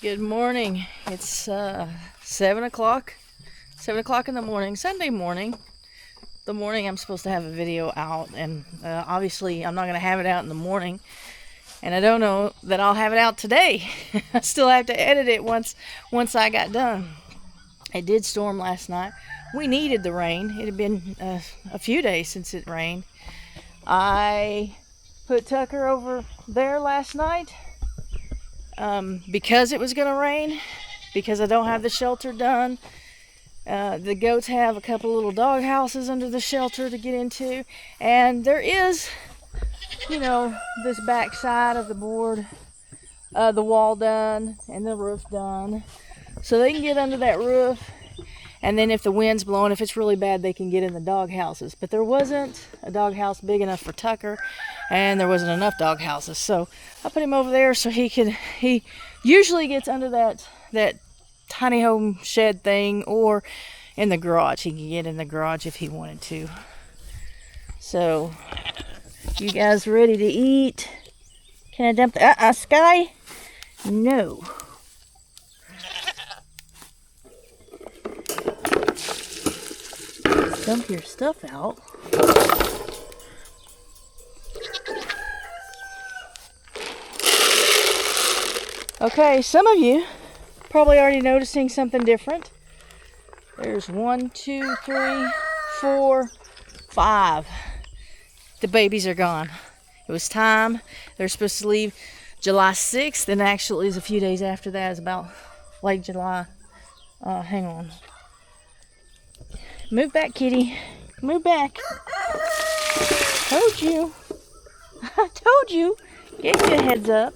Good morning. It's 7 o'clock. 7 o'clock in the morning, Sunday morning. The morning I'm supposed to have a video out, and obviously I'm not going to have it out in the morning. And I don't know that I'll have it out today. I still have to edit it once I got done. It did storm last night. We needed the rain. It had been a few days since it rained. I put Tucker over there last night because it was going to rain, because I don't have the shelter done. The goats have a couple little dog houses under the shelter to get into, and there is, this back side of the board, the wall done and the roof done, so they can get under that roof. And then if the wind's blowing, if it's really bad, they can get in the dog houses. But there wasn't a dog house big enough for Tucker, and there wasn't enough dog houses. So I put him over there so he usually gets under that tiny home shed thing, or in the garage. He can get in the garage if he wanted to. So, you guys ready to eat? Can I dump the Sky? No. Dump your stuff out. Okay, some of you probably already noticing something different. There's 1, 2, 3, 4, 5. The babies are gone. It was time. They're supposed to leave July 6th, and actually it's a few days after that. It's about late July. Hang on. Move back, kitty. Move back. Told you. I told you. Gave you a heads up.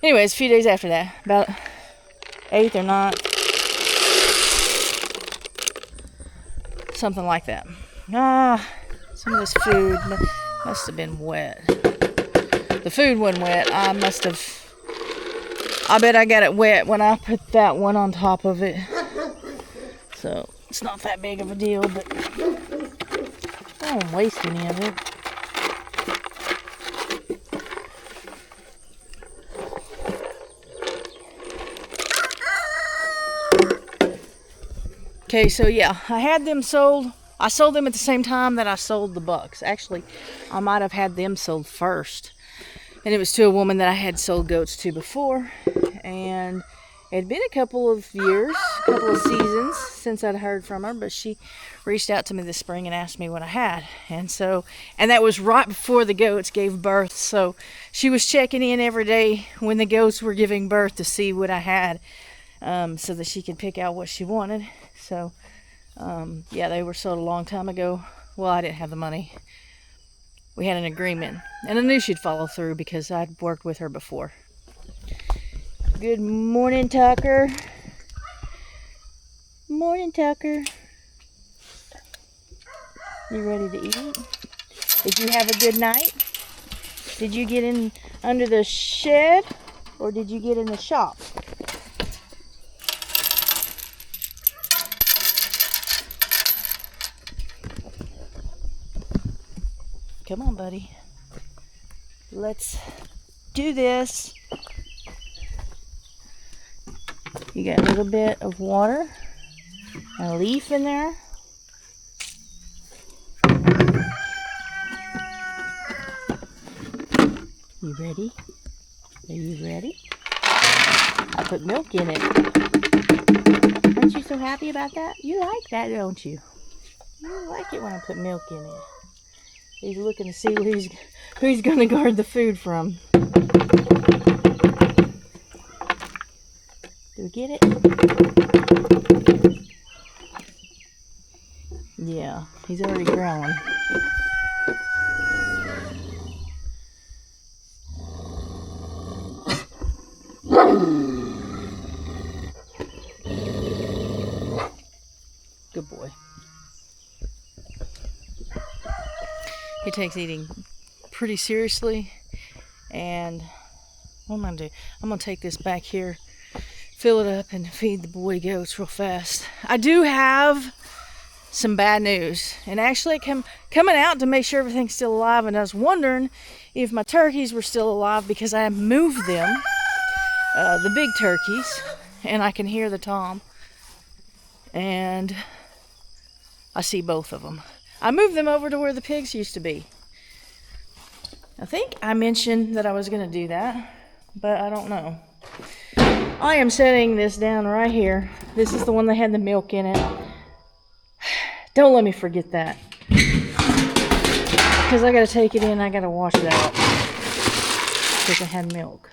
Anyways, a few days after that, about 8th or 9th, something like that. Some of this food must have been wet. The food wasn't wet. I bet I got it wet when I put that one on top of it. So it's not that big of a deal, but I don't waste any of it. Okay, so yeah, I had them sold. I sold them at the same time that I sold the bucks. Actually, I might have had them sold first. And it was to a woman that I had sold goats to before. And it had been a couple of years, a couple of seasons since I'd heard from her, but she reached out to me this spring and asked me what I had. And that was right before the goats gave birth. So she was checking in every day when the goats were giving birth to see what I had, so that she could pick out what she wanted. So, yeah, they were sold a long time ago. Well, I didn't have the money. We had an agreement, and I knew she'd follow through because I'd worked with her before. Good morning, Tucker. Morning, Tucker. You ready to eat? Did you have a good night? Did you get in under the shed, or did you get in the shop? Come on, buddy. Let's do this. You got a little bit of water, a leaf in there. You ready? Are you ready? I put milk in it. Aren't you so happy about that? You like that, don't you? You like it when I put milk in it. He's looking to see who he's going to guard the food from. Do we get it? Yeah, he's already growling. Good boy. He takes eating pretty seriously, and what am I going to do? I'm going to take this back here, fill it up, and feed the boy goats real fast. I do have some bad news, and actually coming out to make sure everything's still alive, and I was wondering if my turkeys were still alive because I moved them the big turkeys, and I can hear the tom, and I see both of them. I moved them over to where the pigs used to be. I think I mentioned that I was going to do that, but I don't know. I am setting this down right here. This is the one that had the milk in it. Don't let me forget that, because I got to take it in. I got to wash it out because it had milk.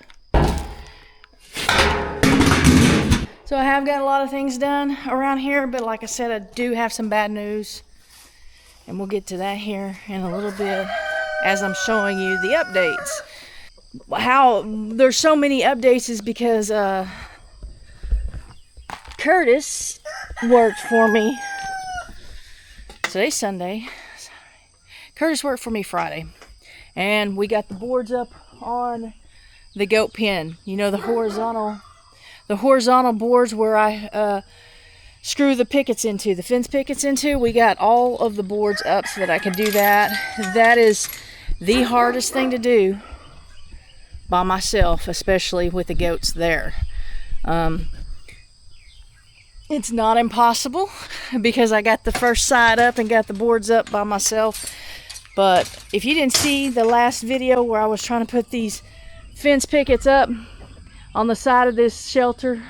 So I have got a lot of things done around here, but like I said, I do have some bad news, and we'll get to that here in a little bit as I'm showing you the updates. How there's so many updates is because Curtis worked for me. Today's Sunday. Curtis worked for me Friday, and we got the boards up on the goat pen. You know, the horizontal boards where I screw the pickets into, the fence pickets into. We got all of the boards up so that I can do that. That is the hardest thing to do by myself, especially with the goats there. It's not impossible because I got the first side up and got the boards up by myself. But if you didn't see the last video where I was trying to put these fence pickets up on the side of this shelter,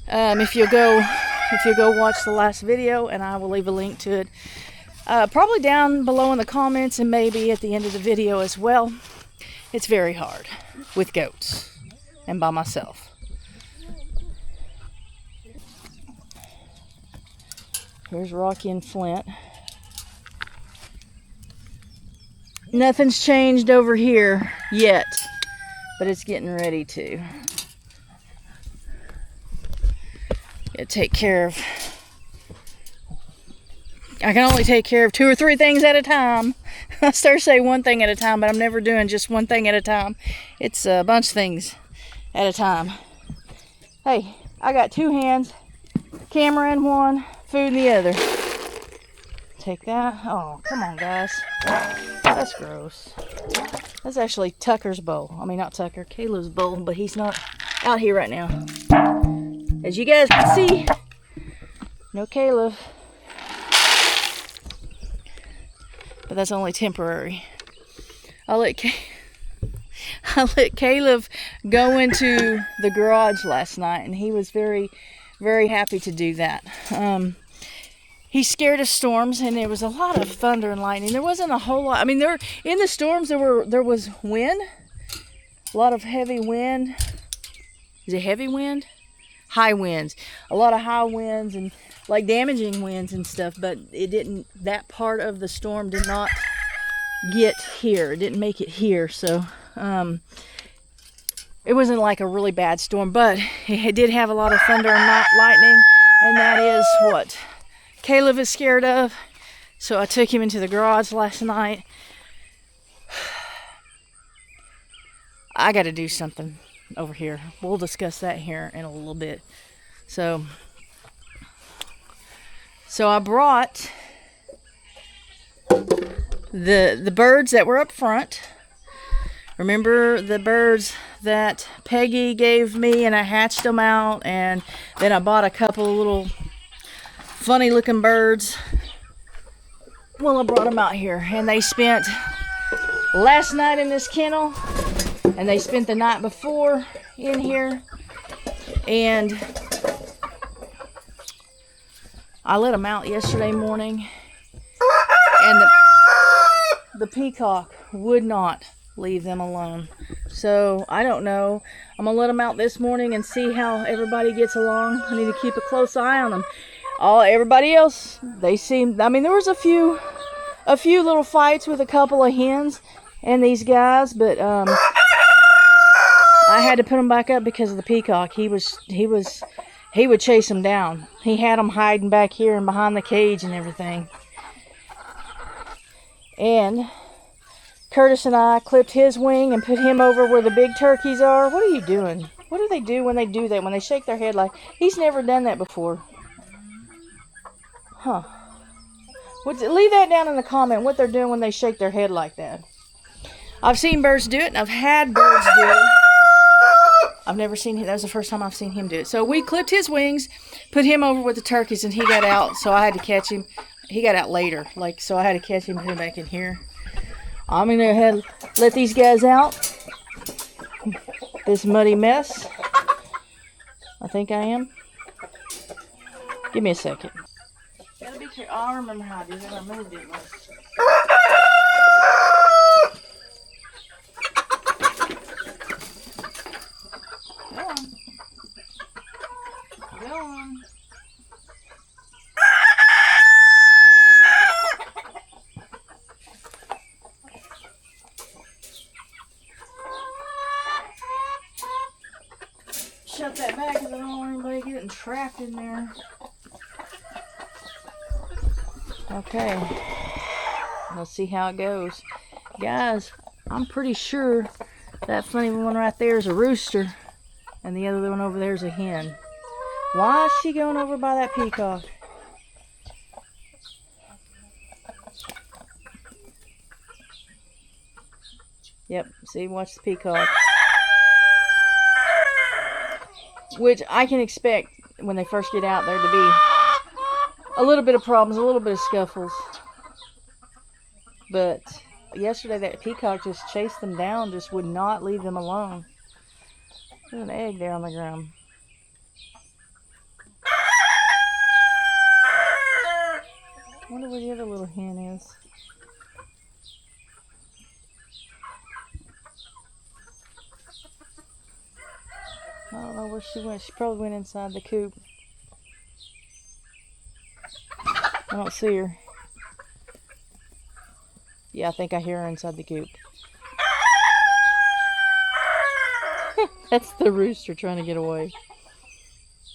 if you'll go watch the last video, and I will leave a link to it probably down below in the comments and maybe at the end of the video as well. It's very hard with goats and by myself. Here's Rocky and Flint. Nothing's changed over here yet, but it's getting ready to. Gotta take care of. I can only take care of 2 or 3 things at a time. I start to say one thing at a time, but I'm never doing just one thing at a time. It's a bunch of things at a time. Hey, I got 2 hands, camera in one, food in the other. Take that. Oh, come on, guys. That's gross. That's actually Tucker's bowl. I mean, not Tucker, Caleb's bowl, but he's not out here right now. As you guys can see, no Caleb. But that's only temporary. I let Caleb go into the garage last night, and he was very, very happy to do that. He's scared of storms, and there was a lot of thunder and lightning. There wasn't a whole lot. I mean, in the storms there was wind, a lot of heavy wind. Is it heavy wind? High winds. A lot of high winds and like damaging winds and stuff, but it didn't. That part of the storm did not get here. It didn't make it here, so it wasn't like a really bad storm, but it did have a lot of thunder and lightning, and that is what Caleb is scared of. So I took him into the garage last night. I got to do something over here. We'll discuss that here in a little bit. So I brought the birds that were up front. Remember the birds that Peggy gave me, and I hatched them out, and then I bought a couple of little funny looking birds. Well, I brought them out here, and they spent last night in this kennel, and they spent the night before in here, and I let them out yesterday morning, and the peacock would not leave them alone. So I don't know. I'm gonna let them out this morning and see how everybody gets along. I need to keep a close eye on them. Everybody else, they seem. I mean, there was a few little fights with a couple of hens and these guys, but I had to put them back up because of the peacock. He would chase them down. He had them hiding back here and behind the cage and everything. And Curtis and I clipped his wing and put him over where the big turkeys are. What are you doing? What do they do when they do that? When they shake their head like... He's never done that before. Huh. Leave that down in the comment, what they're doing when they shake their head like that. I've seen birds do it, and I've had birds do it. I've never seen him. That was the first time I've seen him do it. So we clipped his wings, put him over with the turkeys, and he got out. So I had to catch him. He got out later, so I had to catch him and put him back in here. I'm gonna go ahead and let these guys out. This muddy mess. I think I am. Give me a second. Gotta be careful. I remember how I did it. I moved it once. Go on. Shut that back because I don't want anybody getting trapped in there. Okay. Let's see how it goes. Guys, I'm pretty sure that funny one right there is a rooster and the other one over there is a hen. Why is she going over by that peacock? Yep, see, watch the peacock. Which I can expect when they first get out there to be a little bit of problems, a little bit of scuffles. But yesterday that peacock just chased them down, just would not leave them alone. There's an egg there on the ground. I wonder where the other little hen is. I don't know where she went. She probably went inside the coop. I don't see her. Yeah, I think I hear her inside the coop. That's the rooster trying to get away.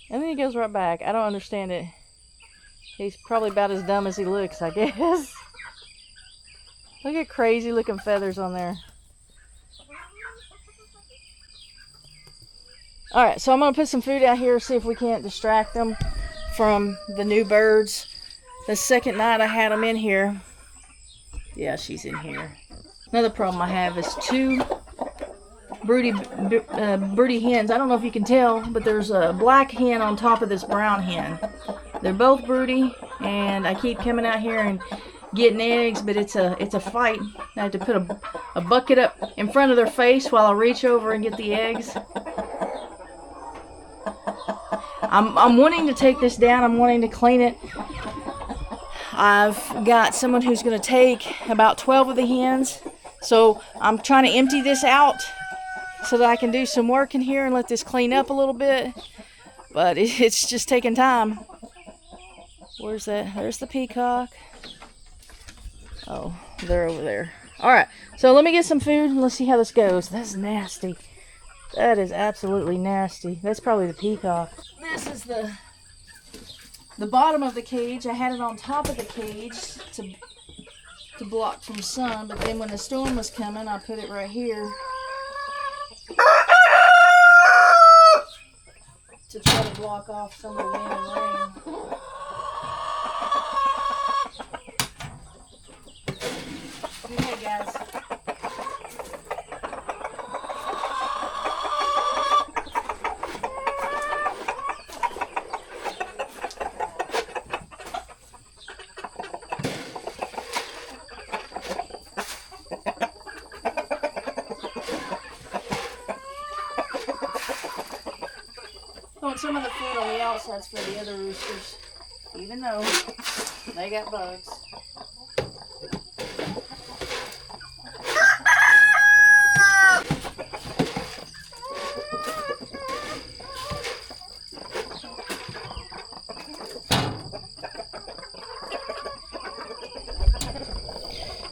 And then he goes right back. I don't understand it. He's probably about as dumb as he looks, I guess. Look at crazy looking feathers on there. Alright, so I'm going to put some food out here, see if we can't distract them from the new birds. The second night I had them in here. Yeah, she's in here. Another problem I have is two broody hens. I don't know if you can tell, but there's a black hen on top of this brown hen. They're both broody, and I keep coming out here and getting eggs, but it's a fight. I have to put a bucket up in front of their face while I reach over and get the eggs. I'm wanting to take this down. I'm wanting to clean it. I've got someone who's going to take about 12 of the hens. So I'm trying to empty this out so that I can do some work in here and let this clean up a little bit. But it's just taking time. Where's that? There's the peacock. Oh, they're over there. Alright, so let me get some food and let's see how this goes. That's nasty. That is absolutely nasty. That's probably the peacock. This is the bottom of the cage. I had it on top of the cage to block from sun, but then when the storm was coming, I put it right here to try to block off some of the wind and rain. Hey guys. Some of the food on the outside's for the other roosters, even though they got bugs.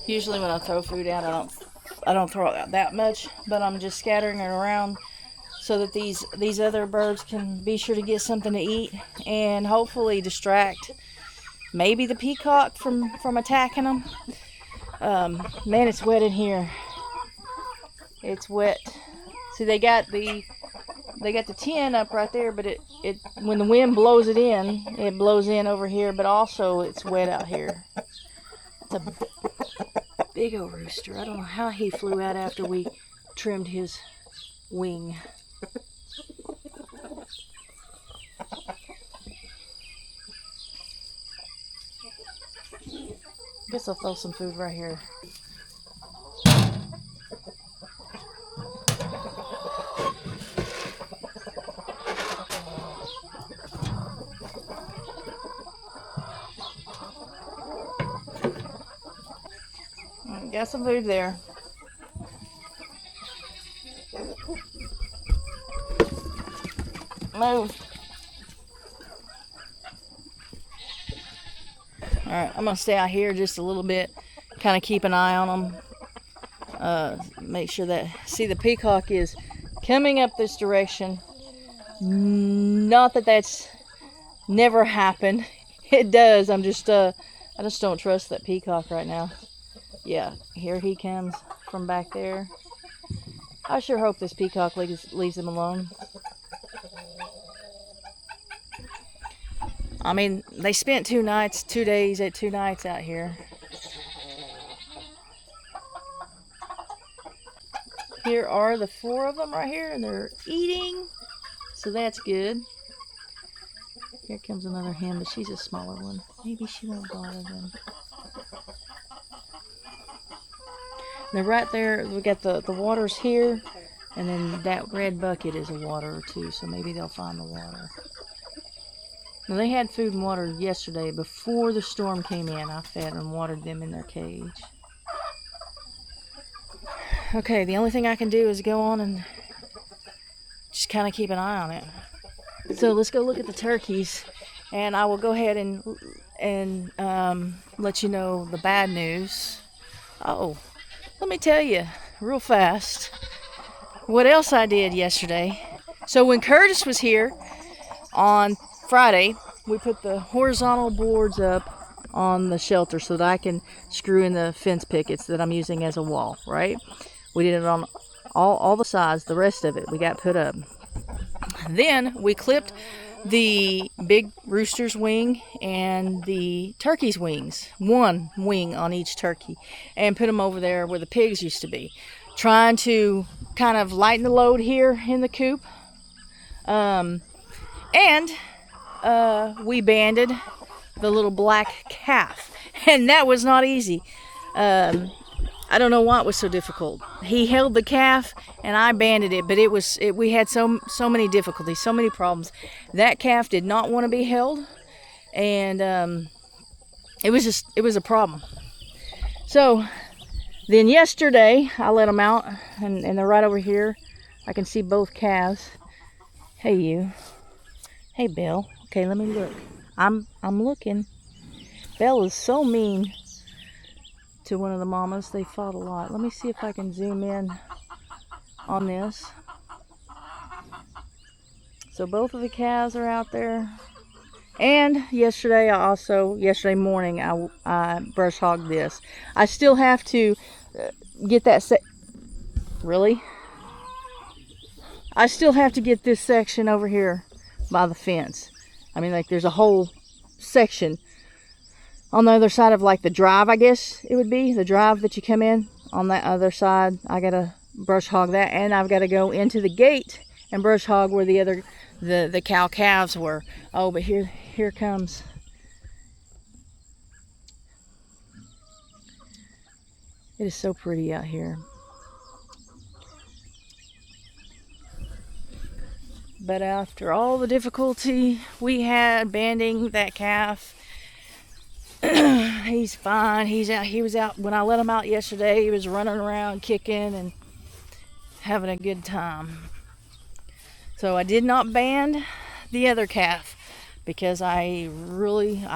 Usually when I throw food out, I don't throw it out that much, but I'm just scattering it around so that these other birds can be sure to get something to eat and hopefully distract maybe the peacock from attacking them. Man, it's wet in here. It's wet. See, they got the tin up right there, but it when the wind blows it blows in over here, but also it's wet out here. It's a big old rooster. I don't know how he flew out after we trimmed his wing. Guess I'll throw some food right here. Got some food there. Move. Alright, I'm going to stay out here just a little bit. Kind of keep an eye on them. Make sure that... See, the peacock is coming up this direction. Not that that's never happened. It does. I just don't trust that peacock right now. Yeah, here he comes from back there. I sure hope this peacock leaves him alone. I mean, they spent 2 days at 2 nights out here. Here are the 4 of them right here, and they're eating, so that's good. Here comes another hen, but she's a smaller one. Maybe she won't bother them. They're right there. We got the waters here, and then that red bucket is a water too, so maybe they'll find the water. Now, they had food and water yesterday before the storm came in. I fed and watered them in their cage. Okay, the only thing I can do is go on and just kind of keep an eye on it. So let's go look at the turkeys, and I will go ahead and let you know the bad news. Oh, let me tell you real fast what else I did yesterday. So when Curtis was here on Friday, we put the horizontal boards up on the shelter so that I can screw in the fence pickets that I'm using as a wall, right? We did it on all the sides. The rest of it we got put up. Then we clipped the big rooster's wing and the turkey's wings, 1 wing on each turkey, and put them over there where the pigs used to be, trying to kind of lighten the load here in the coop. We banded the little black calf, and that was not easy. I don't know why it was so difficult. He held the calf and I banded it, but we had so many difficulties, so many problems. That calf did not want to be held, and it was a problem. So then yesterday I let them out, and they're right over here. I can see both calves. Hey you. Hey Bill. Okay, let me look. I'm looking. Belle is so mean to one of the mamas. They fought a lot. Let me see if I can zoom in on this. So both of the calves are out there. And yesterday morning I brush hogged this. I still have to get that really? I still have to get this section over here by the fence. I mean, like, there's a whole section on the other side of, like, the drive, I guess it would be. The drive that you come in. On that other side, I gotta brush hog that. And I've got to go into the gate and brush hog where the cow calves were. Oh, but here comes. It is so pretty out here. But after all the difficulty we had banding that calf, he's fine. He's out. He was out when I let him out yesterday. He was running around, kicking and having a good time. So I did not band the other calf because I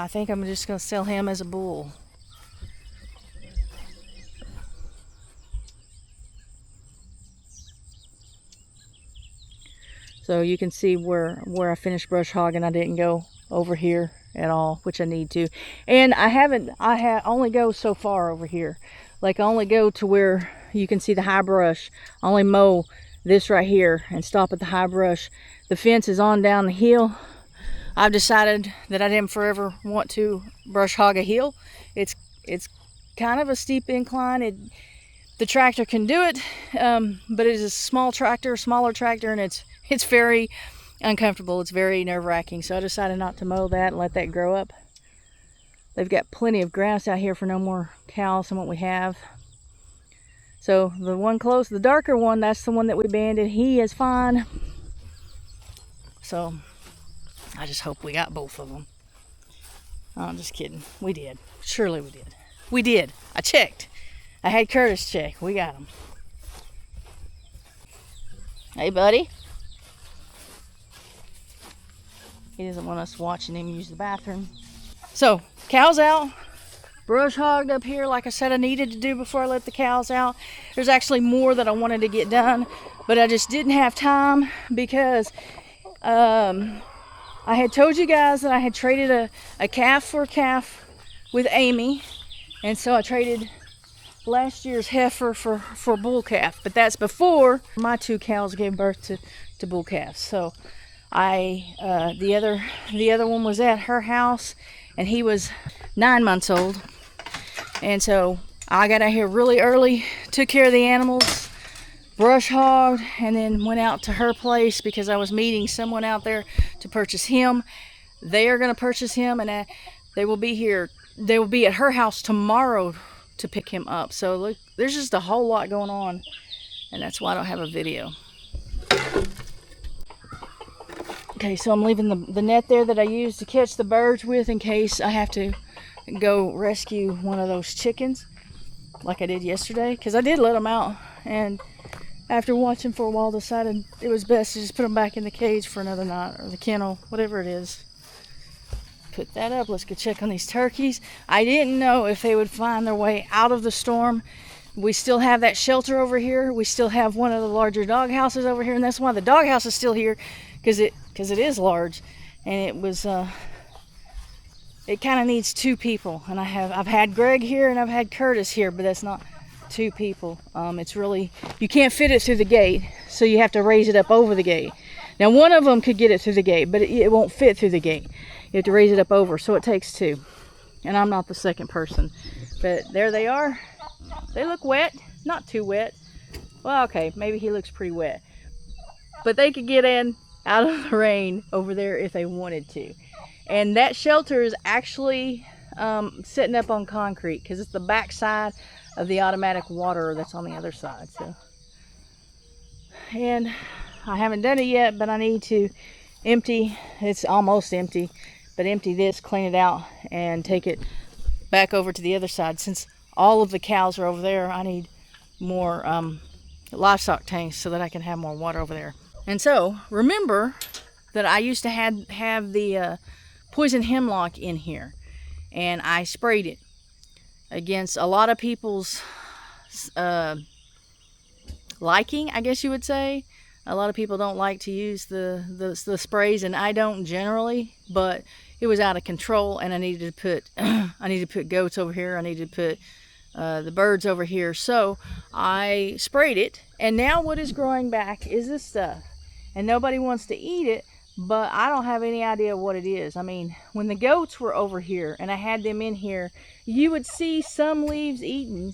think I'm just going to sell him as a bull. So you can see where I finished brush hogging. I didn't go over here at all, which I need to. And I only go so far over here. Like, I only go to where you can see the high brush. I only mow this right here and stop at the high brush. The fence is on down the hill. I've decided that I didn't forever want to brush hog a hill. It's kind of a steep incline. The tractor can do it, but it is a smaller tractor, and it's very uncomfortable. It's very nerve-wracking. So I decided not to mow that and let that grow up. they've got plenty of grass out here for no more cows than what we have. So the one close, the darker one, that's the one that we abandoned. He is fine. So I just hope we got both of them. Oh, I'm just kidding. We did. Surely we did. We did. I checked. I had Curtis check. We got him. Hey, buddy. He doesn't want us watching him use the bathroom. So, cows out. Brush hogged up here like I said I needed to do before I let the cows out. There's actually more that I wanted to get done, but I just didn't have time because I had told you guys that I had traded a calf for a calf with Amy, and so I traded last year's heifer for bull calf, but that's before my 2 cows gave birth to bull calves. So the other one was at her house, and he was 9 months old. And so I got out here really early, took care of the animals, brush hogged, and then went out to her place because I was meeting someone out there to purchase him. They are going to purchase him, and they will be here. They will be at her house tomorrow to pick him up. So look, there's just a whole lot going on, and that's why I don't have a video. Okay, so I'm leaving the net there that I used to catch the birds with in case I have to go rescue one of those chickens like I did yesterday, because I did let them out, and after watching for a while decided it was best to just put them back in the cage for another night, or the kennel, whatever it is. Put that up. Let's go check on these turkeys. I didn't know if they would find their way out of the storm. We still have that shelter over here. We still have one of the larger dog houses over here, and that's why the dog house is still here, because it is large, and it was it kind of needs 2 people, and I've had Greg here and I've had Curtis here, but that's not 2 people. It's really, you can't fit it through the gate, so you have to raise it up over the gate. Now one of them could get it through the gate, but it won't fit through the gate. You have to raise it up over, so it takes 2, and I'm not the second person. But there they are. They look wet, not too wet. Well, okay, maybe he looks pretty wet, but they could get in out of the rain over there if they wanted to. And that shelter is actually sitting up on concrete because it's the back side of the automatic water that's on the other side. So, and I haven't done it yet, but I need to empty. It's almost empty, but empty this, clean it out, and take it back over to the other side. Since all of the cows are over there, I need more livestock tanks so that I can have more water over there. And so remember that I used to have the poison hemlock in here, and I sprayed it against a lot of people's liking, I guess you would say. A lot of people don't like to use the sprays, and I don't generally, but it was out of control, and I needed to put goats over here. I needed to put the birds over here, so I sprayed it, and now what is growing back is this stuff, and nobody wants to eat it, but I don't have any idea what it is. I mean, when the goats were over here and I had them in here, you would see some leaves eaten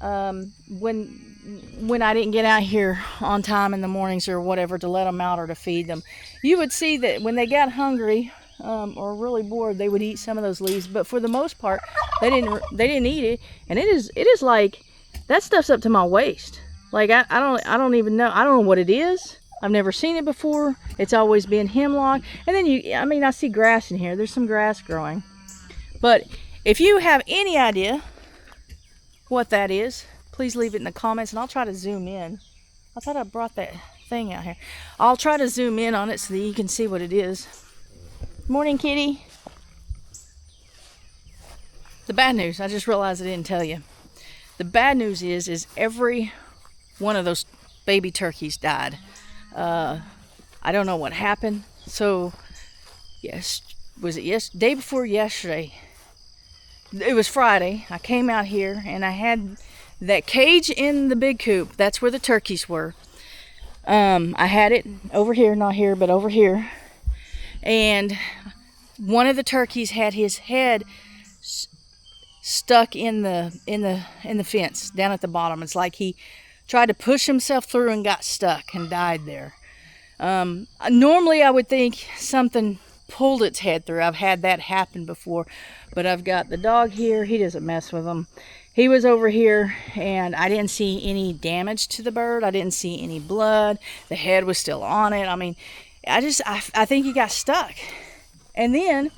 when I didn't get out here on time in the mornings or whatever to let them out or to feed them. You would see that when they got hungry or really bored, they would eat some of those leaves, but for the most part they didn't eat it. And it is like, that stuff's up to my waist. Like I don't even know. I don't know what it is. I've never seen it before. It's always been hemlock. And then I see grass in here. There's some grass growing. But if you have any idea what that is, please leave it in the comments, and I'll try to zoom in. I thought I brought that thing out here. I'll try to zoom in on it so that you can see what it is. Morning, kitty. The bad news, I just realized I didn't tell you. The bad news is every one of those baby turkeys died. I don't know what happened. So, day before yesterday? It was Friday. I came out here and I had that cage in the big coop. That's where the turkeys were. I had it over here, not here, but over here. And one of the turkeys had his head stuck in the fence down at the bottom. It's like he tried to push himself through and got stuck and died there. Normally I would think something pulled its head through. I've had that happen before. But I've got the dog here. He doesn't mess with them. He was over here, and I didn't see any damage to the bird. I didn't see any blood. The head was still on it. I mean, I think he got stuck. And then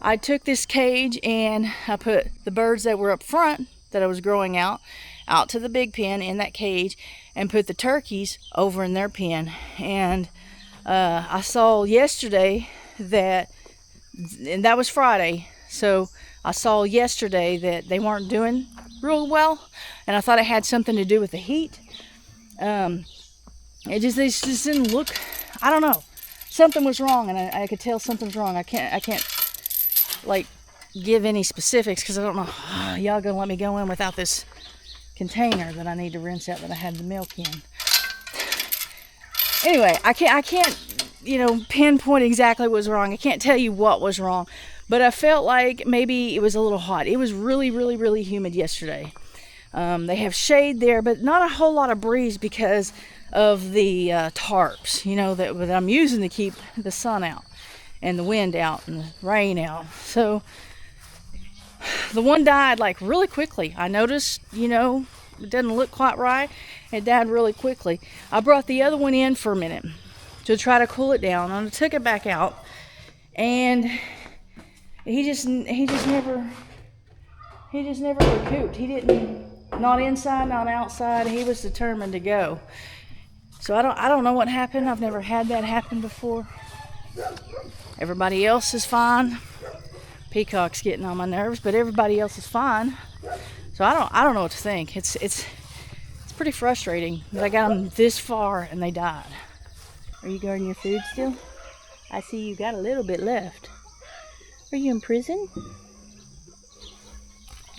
I took this cage and I put the birds that were up front that I was growing out to the big pen in that cage, and put the turkeys over in their pen. And I saw yesterday that, and that was Friday, so I saw yesterday that they weren't doing real well, and I thought it had something to do with the heat. They just didn't look, I don't know, something was wrong, and I could tell something's wrong. I can't like give any specifics because I don't know. Y'all gonna let me go in without this container that I need to rinse out that I had the milk in. Anyway, I can't pinpoint exactly what was wrong. I can't tell you what was wrong, but I felt like maybe it was a little hot. It was really, really, really humid yesterday. They have shade there, but not a whole lot of breeze because of the tarps, that I'm using to keep the sun out and the wind out and the rain out. So the one died like really quickly. I noticed, it doesn't look quite right. It died really quickly. I brought the other one in for a minute to try to cool it down, and I took it back out, and he just never recouped. He didn't, not inside, not outside. He was determined to go. So I don't know what happened. I've never had that happen before. Everybody else is fine. Peacock's getting on my nerves, but everybody else is fine. So I don't know what to think. It's pretty frustrating that I got them this far and they died. Are you guarding your food still? I see you got a little bit left. Are you in prison?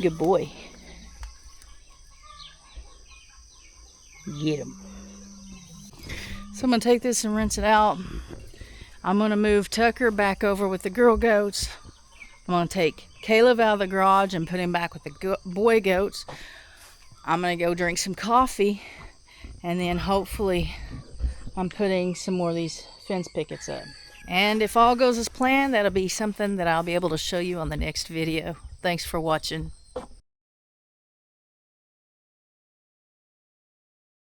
Good boy. Get him. So I'm going to take this and rinse it out. I'm going to move Tucker back over with the girl goats. I'm going to take Caleb out of the garage and put him back with the boy goats. I'm going to go drink some coffee, and then hopefully I'm putting some more of these fence pickets up. And if all goes as planned, that'll be something that I'll be able to show you on the next video. Thanks for watching.